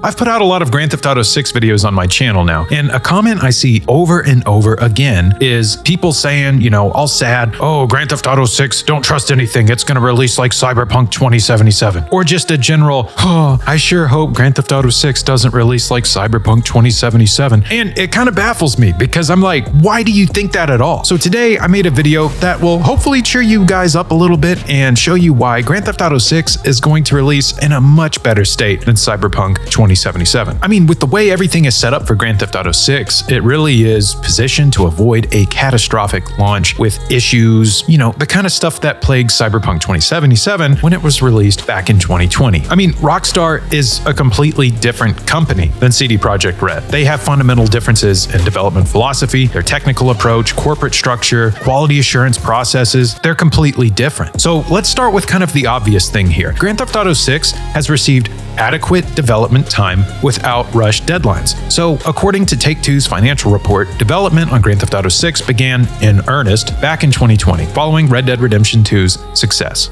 I've put out a lot of Grand Theft Auto 6 videos on my channel now, and a comment I see over and over again is people saying, you know, all sad, oh, Grand Theft Auto 6, don't trust anything, it's gonna release like Cyberpunk 2077. Or just a general, oh, I sure hope Grand Theft Auto 6 doesn't release like Cyberpunk 2077. And it kind of baffles me because I'm like, why do you think that at all? So today I made a video that will hopefully cheer you guys up a little bit and show you why Grand Theft Auto 6 is going to release in a much better state than Cyberpunk 2077. I mean, with the way everything is set up for Grand Theft Auto 6, it really is positioned to avoid a catastrophic launch with issues, you know, the kind of stuff that plagued Cyberpunk 2077 when it was released back in 2020. I mean, Rockstar is a completely different company than CD Projekt Red. They have fundamental differences in development philosophy, their technical approach, corporate structure, quality assurance processes. They're completely different. So let's start with kind of the obvious thing here. Grand Theft Auto 6 has received adequate development time without rushed deadlines. So according to Take-Two's financial report, development on Grand Theft Auto 6 began in earnest back in 2020, following Red Dead Redemption 2's success.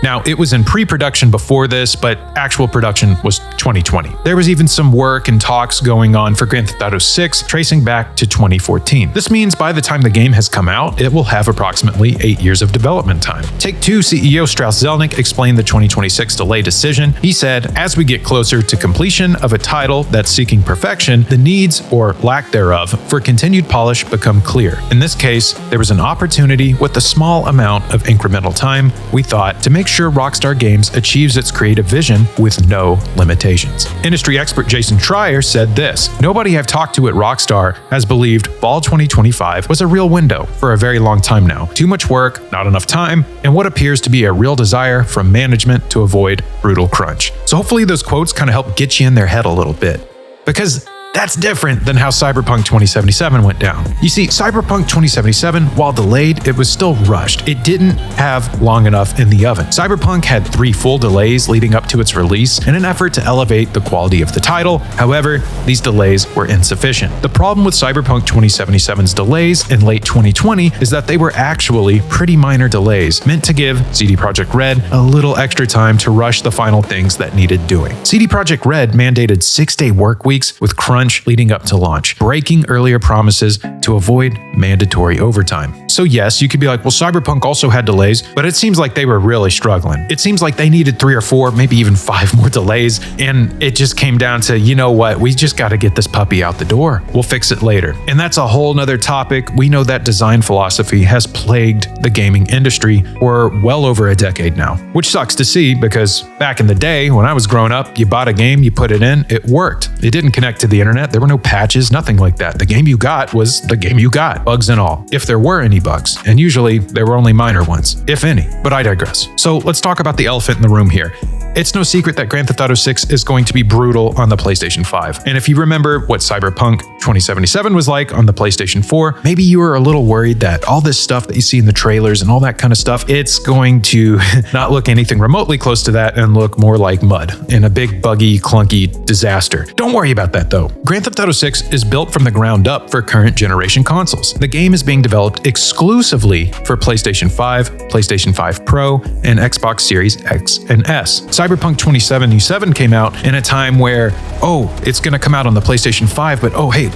Now, it was in pre-production before this, but actual production was 2020. There was even some work and talks going on for Grand Theft Auto 6 tracing back to 2014. This means by the time the game has come out, it will have approximately 8 years of development time. Take-Two CEO Strauss Zelnick explained the 2026 delay decision. He said, as we get closer to completion of a title that's seeking perfection, the needs, or lack thereof, for continued polish become clear. In this case, there was an opportunity with a small amount of incremental time, we thought, to make sure Rockstar Games achieves its creative vision with no limitations. Industry expert Jason Schreier said this, nobody I've talked to at Rockstar has believed fall 2025 was a real window for a very long time now. Too much work, not enough time, and what appears to be a real desire from management to avoid brutal crunch. So hopefully those quotes kind of help get you in their head a little bit. Because that's different than how Cyberpunk 2077 went down. You see, Cyberpunk 2077, while delayed, it was still rushed. It didn't have long enough in the oven. Cyberpunk had 3 full delays leading up to its release in an effort to elevate the quality of the title. However, these delays were insufficient. The problem with Cyberpunk 2077's delays in late 2020 is that they were actually pretty minor delays meant to give CD Projekt Red a little extra time to rush the final things that needed doing. CD Projekt Red mandated 6-day work weeks with crunch leading up to launch, breaking earlier promises to avoid mandatory overtime. So yes, you could be like, well, Cyberpunk also had delays, but it seems like they were really struggling. It seems like they needed 3 or 4, maybe even 5 more delays, and it just came down to, you know what, we just got to get this puppy out the door. We'll fix it later. And that's a whole nother topic. We know that design philosophy has plagued the gaming industry for well over a decade now, which sucks to see because back in the day when I was growing up, you bought a game, you put it in, it worked. It didn't connect to the internet. There were no patches, nothing like that. The game you got was the game you got, bugs and all, if there were any bugs. And usually there were only minor ones, if any. But I digress. So let's talk about the elephant in the room here. It's no secret that Grand Theft Auto 6 is going to be brutal on the PlayStation 5. And if you remember what Cyberpunk 2077 was like on the PlayStation 4, maybe you were a little worried that all this stuff that you see in the trailers and all that kind of stuff, it's going to not look anything remotely close to that and look more like mud in a big, buggy, clunky disaster. Don't worry about that though. Grand Theft Auto 6 is built from the ground up for current generation consoles. The game is being developed exclusively for PlayStation 5, PlayStation 5 Pro, and Xbox Series X and S. Cyberpunk 2077 came out in a time where, oh, it's going to come out on the PlayStation 5, but oh, hey,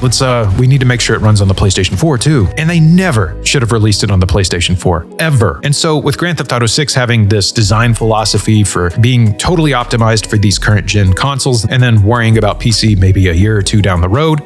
we need to make sure it runs on the PlayStation 4 too. And they never should have released it on the PlayStation 4, ever. And so with Grand Theft Auto 6 having this design philosophy for being totally optimized for these current gen consoles and then worrying about PC maybe a year or 2 down the road,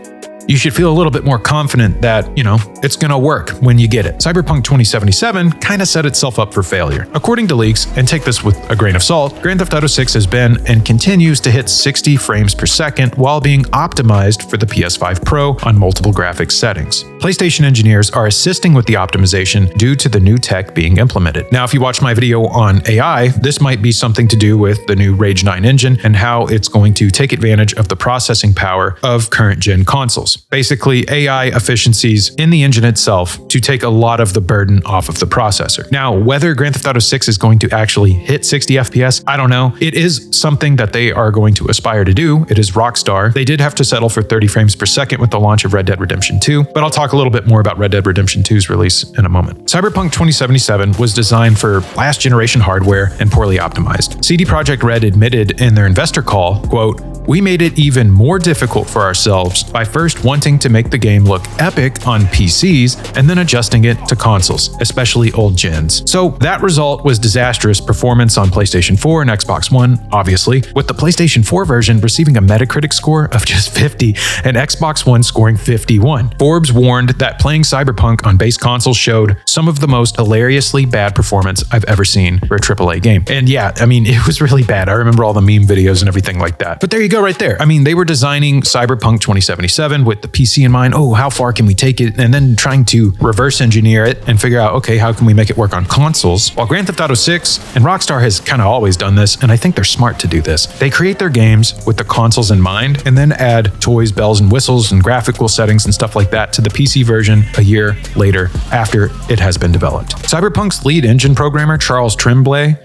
you should feel a little bit more confident that, you know, it's gonna work when you get it. Cyberpunk 2077 kind of set itself up for failure. According to leaks, and take this with a grain of salt, Grand Theft Auto 6 has been and continues to hit 60 frames per second while being optimized for the PS5 Pro on multiple graphics settings. PlayStation engineers are assisting with the optimization due to the new tech being implemented. Now, if you watch my video on AI, this might be something to do with the new Rage 9 engine and how it's going to take advantage of the processing power of current gen consoles. basically AI efficiencies in the engine itself to take a lot of the burden off of the processor. Now, whether Grand Theft Auto 6 is going to actually hit 60 FPS, I don't know. It is something that they are going to aspire to do. It is Rockstar. They did have to settle for 30 frames per second with the launch of Red Dead Redemption 2, but I'll talk a little bit more about Red Dead Redemption 2's release in a moment. Cyberpunk 2077 was designed for last generation hardware and poorly optimized. CD Projekt Red admitted in their investor call, quote, "We made it even more difficult for ourselves by first wanting to make the game look epic on PCs and then adjusting it to consoles, especially old gens." So that result was disastrous performance on PlayStation 4 and Xbox One, obviously, with the PlayStation 4 version receiving a Metacritic score of just 50 and Xbox One scoring 51. Forbes warned that playing Cyberpunk on base consoles showed some of the most hilariously bad performance I've ever seen for a AAA game. And yeah, I mean, it was really bad. I remember all the meme videos and everything like that. But there you go right there. I mean, they were designing Cyberpunk 2077 with the PC in mind. Oh, how far can we take it? And then trying to reverse engineer it and figure out, okay, how can we make it work on consoles? While Grand Theft Auto 6 and Rockstar has kind of always done this, and I think they're smart to do this. They create their games with the consoles in mind and then add toys, bells and whistles and graphical settings and stuff like that to the PC version a year later after it has been developed. Cyberpunk's lead engine programmer, Charles Tremblay?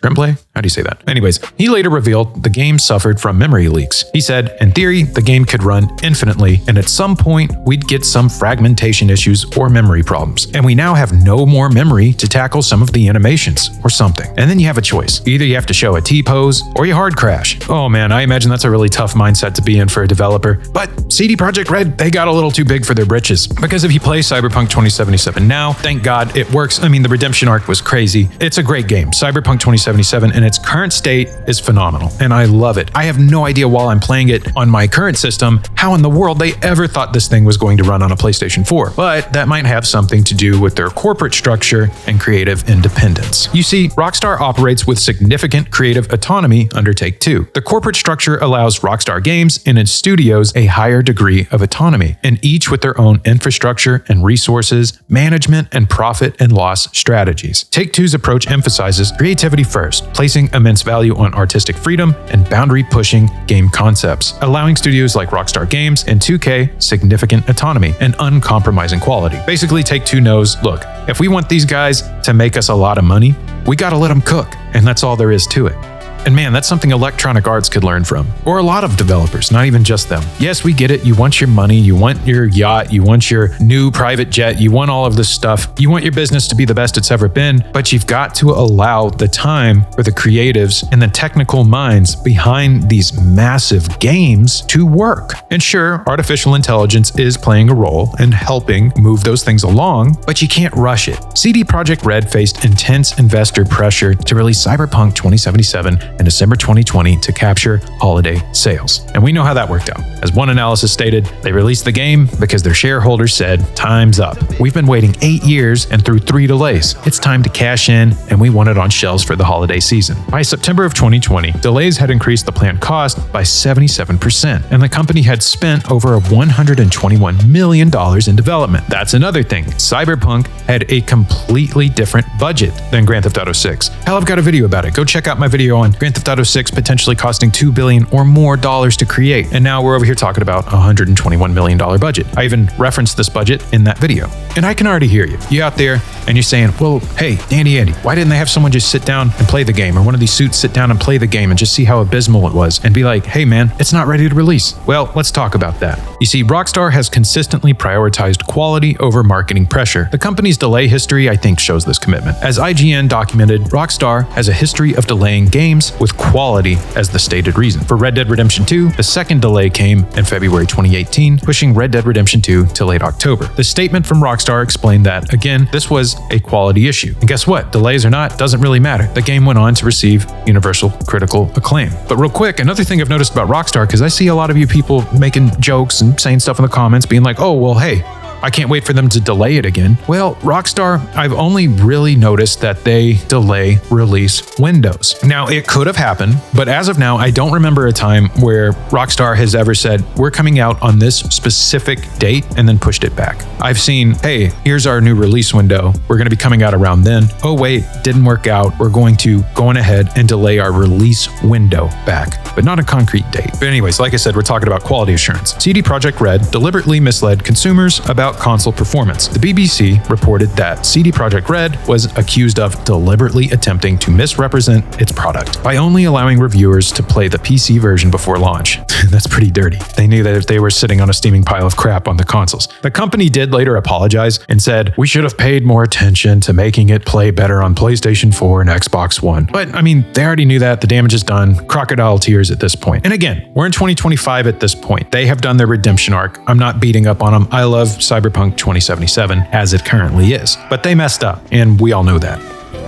How do you say that? Anyways, he later revealed the game suffered from memory leaks. He said, in theory, the game could run infinitely, and at some point, we'd get some fragmentation issues or memory problems. And we now have no more memory to tackle some of the animations or something. And then you have a choice. Either you have to show a T-pose or you hard crash. Oh man, I imagine that's a really tough mindset to be in for a developer. But CD Projekt Red, they got a little too big for their britches. Because if you play Cyberpunk 2077 now, thank God it works. I mean, the redemption arc was crazy. It's a great game. Cyberpunk 2077 in its current state is phenomenal, and I love it. I have no idea while I'm playing it on my current system how in the world they ever thought this thing was going to run on a PlayStation 4. But that might have something to do with their corporate structure and creative independence. You see, Rockstar operates with significant creative autonomy under Take-Two. The corporate structure allows Rockstar Games and its studios a higher degree of autonomy, and each with their own infrastructure and resources, management, and profit and loss strategies. Take-Two's approach emphasizes creativity first, placing immense value on artistic freedom and boundary-pushing game concepts, allowing studios like Rockstar Games and 2K significant autonomy and uncompromising quality. Basically, Take-Two knows, look, if we want these guys to make us a lot of money, we gotta let them cook, and that's all there is to it. And man, that's something Electronic Arts could learn from. Or a lot of developers, not even just them. Yes, we get it. You want your money, you want your yacht, you want your new private jet, you want all of this stuff. You want your business to be the best it's ever been, but you've got to allow the time for the creatives and the technical minds behind these massive games to work. And sure, artificial intelligence is playing a role in helping move those things along, but you can't rush it. CD Projekt Red faced intense investor pressure to release Cyberpunk 2077 in December 2020 to capture holiday sales. And we know how that worked out. As one analysis stated, they released the game because their shareholders said, time's up. We've been waiting 8 years and through 3 delays. It's time to cash in, and we want it on shelves for the holiday season. By September of 2020, delays had increased the planned cost by 77%, and the company had spent over $121 million in development. That's another thing. Cyberpunk had a completely different budget than Grand Theft Auto 6. Hell, I've got a video about it. Go check out my video on Grand Theft Auto 6 potentially costing $2 billion or more to create. And now we're over here talking about a $121 million budget. I even referenced this budget in that video. And I can already hear you. You out there and you're saying, well, hey, Andy, why didn't they have someone just sit down and play the game? Or one of these suits sit down and play the game and just see how abysmal it was and be like, hey man, it's not ready to release. Well, let's talk about that. You see, Rockstar has consistently prioritized quality over marketing pressure. The company's delay history, I think, shows this commitment. As IGN documented, Rockstar has a history of delaying games with quality as the stated reason. For Red Dead Redemption 2, the second delay came in February 2018, pushing Red Dead Redemption 2 to late October. The statement from Rockstar explained that, again, this was a quality issue. And guess what? Delays or not, doesn't really matter. The game went on to receive universal critical acclaim. But real quick, another thing I've noticed about Rockstar, because I see a lot of you people making jokes and saying stuff in the comments, being like, oh, well, hey, I can't wait for them to delay it again. Well, Rockstar, I've only really noticed that they delay release windows. Now, it could have happened, but as of now, I don't remember a time where Rockstar has ever said, we're coming out on this specific date and then pushed it back. I've seen, hey, here's our new release window. We're going to be coming out around then. Oh, wait, didn't work out. We're going to go on ahead and delay our release window back, but not a concrete date. But anyways, like I said, we're talking about quality assurance. CD Projekt Red deliberately misled consumers about console performance. The BBC reported that CD Projekt Red was accused of deliberately attempting to misrepresent its product by only allowing reviewers to play the PC version before launch. That's pretty dirty. They knew that if they were sitting on a steaming pile of crap on the consoles. The company did later apologize and said, we should have paid more attention to making it play better on PlayStation 4 and Xbox One. But I mean, they already knew that. The damage is done. Crocodile tears at this point. And again, we're in 2025 at this point. They have done their redemption arc. I'm not beating up on them. I love Cyberpunk 2077 as it currently is. But they messed up, and we all know that.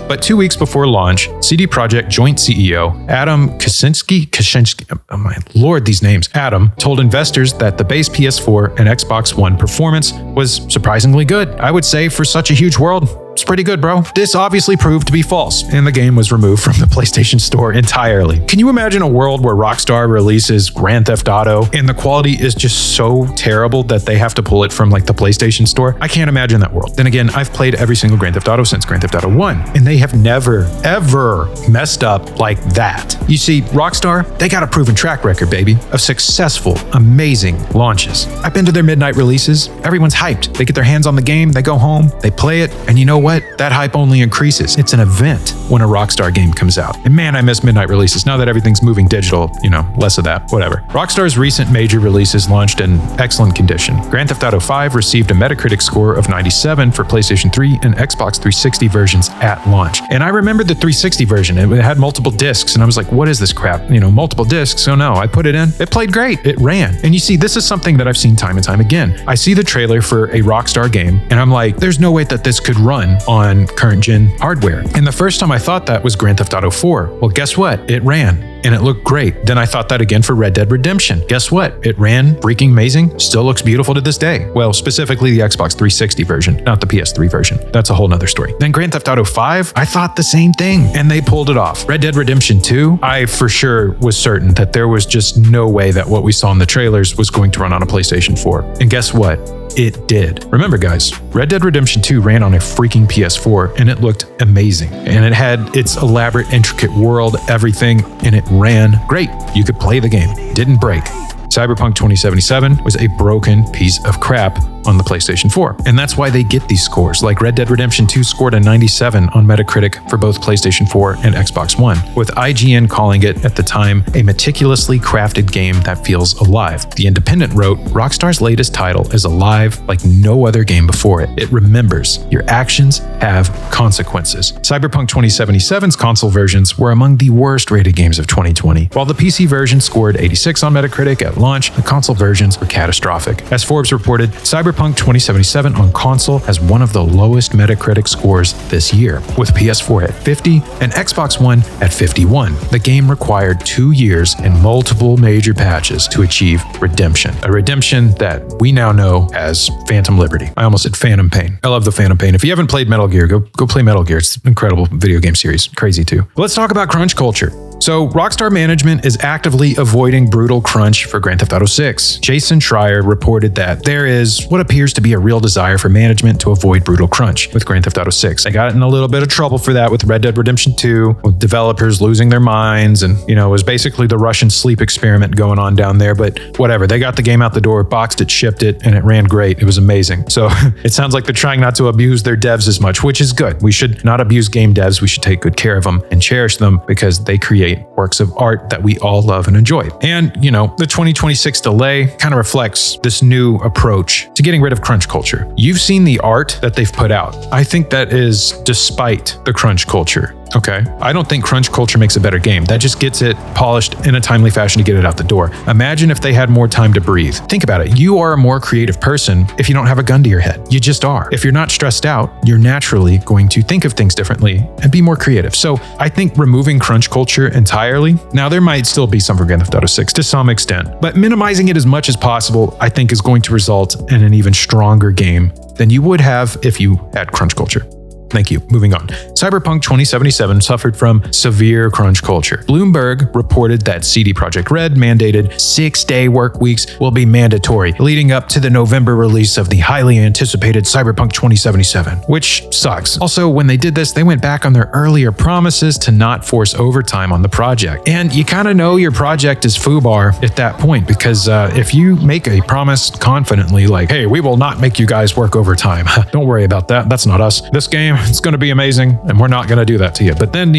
But 2 weeks before launch, CD Projekt joint CEO Adam Kaczynski, oh my lord, these names, Adam, told investors that the base PS4 and Xbox One performance was surprisingly good. I would say for such a huge world, it's pretty good, bro. This obviously proved to be false, and the game was removed from the PlayStation Store entirely. Can you imagine a world where Rockstar releases Grand Theft Auto and the quality is just so terrible that they have to pull it from like the PlayStation Store? I can't imagine that world. Then again, I've played every single Grand Theft Auto since Grand Theft Auto 1, and they have never, ever messed up like that. You see, Rockstar, they got a proven track record, baby, of successful, amazing launches. I've been to their midnight releases. Everyone's hyped. They get their hands on the game, they go home, they play it, and you know what? That hype only increases. It's an event when a Rockstar game comes out. And man, I miss midnight releases. Now that everything's moving digital, less of that, whatever. Rockstar's recent major releases launched in excellent condition. Grand Theft Auto 5 received a Metacritic score of 97 for PlayStation 3 and Xbox 360 versions at launch. And I remember the 360 version. It had multiple discs, and I was like, what is this crap? Multiple discs. Oh no, I put it in. It played great. It ran. And you see, this is something that I've seen time and time again. I see the trailer for a Rockstar game, and I'm like, there's no way that this could run on current gen hardware. And the first time I thought that was Grand Theft Auto 4. Well, guess what? It ran. And it looked great. Then I thought that again for Red Dead Redemption. Guess what? It ran freaking amazing. Still looks beautiful to this day. Well, specifically the Xbox 360 version, not the PS3 version. That's a whole nother story. Then Grand Theft Auto 5, I thought the same thing, and they pulled it off. Red Dead Redemption 2, I for sure was certain that there was just no way that what we saw in the trailers was going to run on a PlayStation 4. And guess what? It did. Remember, guys, Red Dead Redemption 2 ran on a freaking PS4 and it looked amazing. And it had its elaborate, intricate world, everything, and it ran great. You could play the game. Didn't break. Cyberpunk 2077 was a broken piece of crap on the PlayStation 4. And that's why they get these scores. Like Red Dead Redemption 2 scored a 97 on Metacritic for both PlayStation 4 and Xbox One, with IGN calling it at the time a meticulously crafted game that feels alive. The Independent wrote, Rockstar's latest title is alive like no other game before it. It remembers your actions have consequences. Cyberpunk 2077's console versions were among the worst rated games of 2020. While the PC version scored 86 on Metacritic at launch, the console versions were catastrophic. As Forbes reported, Cyberpunk 2077 on console has one of the lowest Metacritic scores this year, with PS4 at 50 and Xbox One at 51. The game required 2 years and multiple major patches to achieve redemption, a redemption that we now know as Phantom Liberty. I almost said Phantom Pain. I love the Phantom Pain. If you haven't played Metal Gear, go play Metal Gear. It's an incredible video game series. Crazy too. But let's talk about crunch culture. So Rockstar management is actively avoiding brutal crunch for Grand Theft Auto 6. Jason Schreier reported that there is what appears to be a real desire for management to avoid brutal crunch with Grand Theft Auto 6. They got in a little bit of trouble for that with Red Dead Redemption 2, with developers losing their minds, and it was basically the Russian sleep experiment going on down there, but whatever. They got the game out the door, boxed it, shipped it, and it ran great. It was amazing. So it sounds like they're trying not to abuse their devs as much, which is good. We should not abuse game devs. We should take good care of them and cherish them because they create works of art that we all love and enjoy. And, the 2026 delay kind of reflects this new approach to getting rid of crunch culture. You've seen the art that they've put out. I think that is despite the crunch culture. Okay. I don't think crunch culture makes a better game. That just gets it polished in a timely fashion to get it out the door. Imagine if they had more time to breathe. Think about it. You are a more creative person if you don't have a gun to your head. You just are. If you're not stressed out, you're naturally going to think of things differently and be more creative. So I think removing crunch culture entirely, now there might still be some for Grand Theft Auto 6 to some extent, but minimizing it as much as possible, I think is going to result in an even stronger game than you would have if you had crunch culture. Thank you. Moving on. Cyberpunk 2077 suffered from severe crunch culture. Bloomberg reported that CD Projekt Red mandated 6-day work weeks will be mandatory, leading up to the November release of the highly anticipated Cyberpunk 2077, which sucks. Also, when they did this, they went back on their earlier promises to not force overtime on the project. And you kind of know your project is FUBAR at that point, because if you make a promise confidently like, hey, we will not make you guys work overtime, don't worry about that. That's not us. This game, it's going to be amazing, and we're not going to do that to you. But then,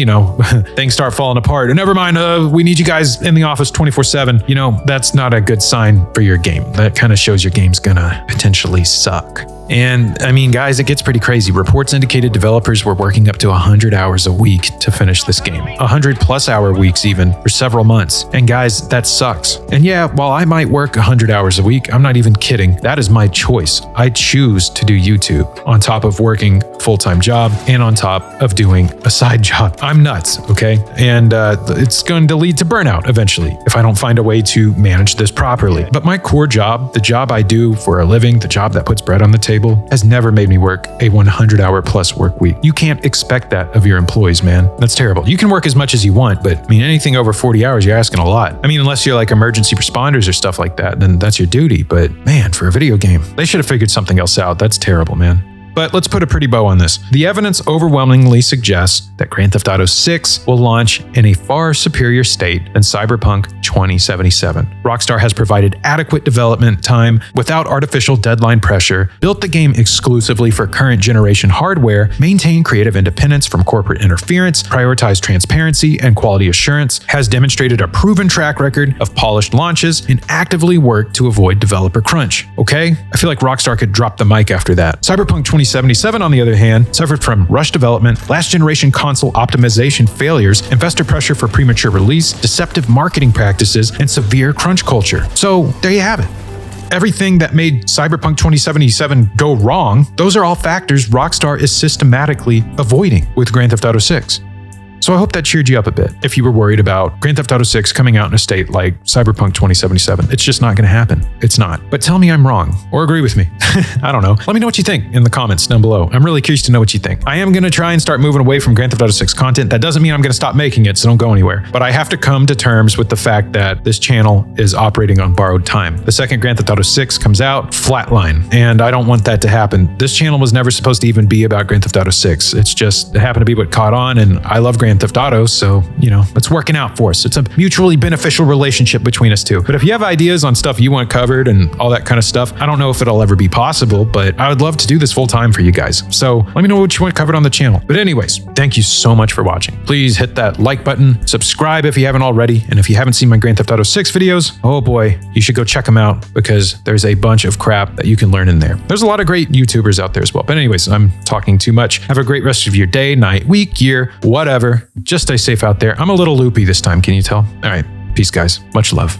things start falling apart. And never mind, we need you guys in the office 24/7. That's not a good sign for your game. That kind of shows your game's going to potentially suck. And I mean, guys, it gets pretty crazy. Reports indicated developers were working up to 100 hours a week to finish this game. 100+ hour weeks even for several months. And guys, that sucks. And yeah, while I might work 100 hours a week, I'm not even kidding. That is my choice. I choose to do YouTube on top of working a full-time job and on top of doing a side job. I'm nuts, okay? And it's going to lead to burnout eventually if I don't find a way to manage this properly. But my core job, the job I do for a living, the job that puts bread on the table, has never made me work a 100-hour+ work week. You can't expect that of your employees, man. That's terrible. You can work as much as you want, but I mean, anything over 40 hours, you're asking a lot. I mean, unless you're like emergency responders or stuff like that, then that's your duty. But man, for a video game, they should have figured something else out. That's terrible, man. But let's put a pretty bow on this. The evidence overwhelmingly suggests that Grand Theft Auto 6 will launch in a far superior state than Cyberpunk 2077. Rockstar has provided adequate development time without artificial deadline pressure, built the game exclusively for current generation hardware, maintained creative independence from corporate interference, prioritized transparency and quality assurance, has demonstrated a proven track record of polished launches, and actively worked to avoid developer crunch. Okay? I feel like Rockstar could drop the mic after that. Cyberpunk 2077, on the other hand, suffered from rush development, last-generation console optimization failures, investor pressure for premature release, deceptive marketing practices, and severe crunch culture. So there you have it. Everything that made Cyberpunk 2077 go wrong, those are all factors Rockstar is systematically avoiding with Grand Theft Auto 6. So I hope that cheered you up a bit if you were worried about Grand Theft Auto 6 coming out in a state like Cyberpunk 2077. It's just not going to happen. It's not. But tell me I'm wrong, or agree with me. I don't know. Let me know what you think in the comments down below. I'm really curious to know what you think. I am going to try and start moving away from Grand Theft Auto 6 content. That doesn't mean I'm going to stop making it, so don't go anywhere. But I have to come to terms with the fact that this channel is operating on borrowed time. The second Grand Theft Auto 6 comes out, flatline. And I don't want that to happen. This channel was never supposed to even be about Grand Theft Auto 6. It happened to be what caught on, and I love Grand Theft Auto, so, it's working out for us. It's a mutually beneficial relationship between us two. But if you have ideas on stuff you want covered and all that kind of stuff, I don't know if it'll ever be possible, but I would love to do this full time for you guys. So let me know what you want covered on the channel. But anyways, thank you so much for watching. Please hit that like button, subscribe if you haven't already, and if you haven't seen my Grand Theft Auto 6 videos, oh boy, you should go check them out because there's a bunch of crap that you can learn in there. There's a lot of great YouTubers out there as well. But anyways, I'm talking too much. Have a great rest of your day, night, week, year, whatever. Just stay safe out there. I'm a little loopy this time, can you tell? All right, peace guys. Much love.